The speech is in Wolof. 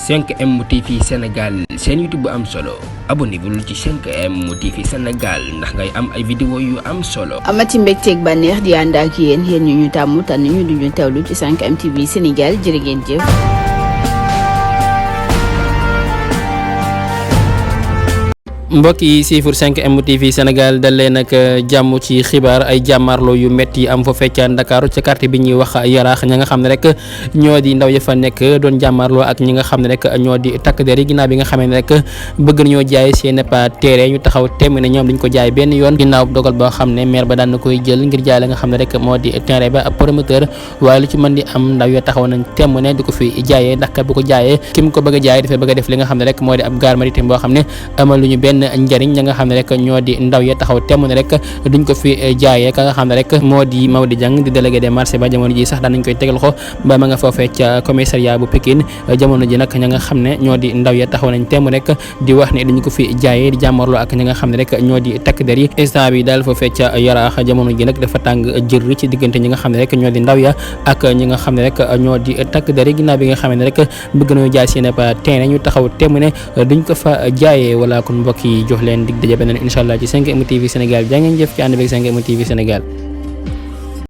5M TV Sénégal seen YouTube bu am solo abonnez-vous ci 5M TV Sénégal ndax ngay am ay vidéo yu am solo. amati mbégteeg bànneex di ànd ak yéen ñu tàmm tànn ñu duñu teewlu ci 5M TV Sénégal jërë ngeen jëf. mbokk yi siifur 5M TV Sénégal dal leen ak jàmm ci xibaar ay jàmmarloo yu métti am foofee ca Ndakaaru ca quartier bi ñuy wax Yaraax ña nga xam ne rek ñoo di ndaw ya fa nekk doon jàmmarloo ak ñi nga xam ne rek ñoo di takk der yi ginnaaw bi nga xamee ne rek bëgg nañoo jaay seen terrain ñu taxaw temm ne ñoom dañ ko jaay benn yoon ginnaaw dogal boo xam ne maire ba daan na koy jël ngir jaay la nga xam ne rek moo di terrain ba ab promoteur waaye lu ci mën di am ndaw ya taxaw nañ temm ne di ko fi jaayee ndax bu ko jaayee ki mu ko bëgg a jaayee dafay bëgg a def li nga xam ne rek moo di ab gare maritime boo xam ne amal lu ñu benn njariñ ña nga xam ne rek ñoo di ndaw ya taxaw temm ne rek duñ ko fi jaayee ka nga xam ne rek moo di Mawdi Diang di délégué des marchés ba jamono ji sax daan nañ koy tegal ko ba ma nga foofee ca commissariat bu Pikine jamono ji nag ña nga xam ne ñoo di ndaw ya taxaw nañ temm rek di wax ne dañu ko fi jaayee di jàmmarloo ak ñi nga xam ne rek ñoo di takk der yi instant bi daal foofee ca Yaraax jamono ji nag dafa tàng jër ci diggante ñi nga xam ne rek ñoo di ndaw ya ak ñi nga xam ne rek ñoo di takk der yi ginnaaw bi nga xam ne rek bëgg nañu jaay seen terrain ñu taxaw temm ne duñ ko fa jaayee wala kon mbokk yi jox leen dig daje beneen incha allah ci 5M TV Sénégal jaa ngeen jëf ci ànd beeg 5M TV Sénégal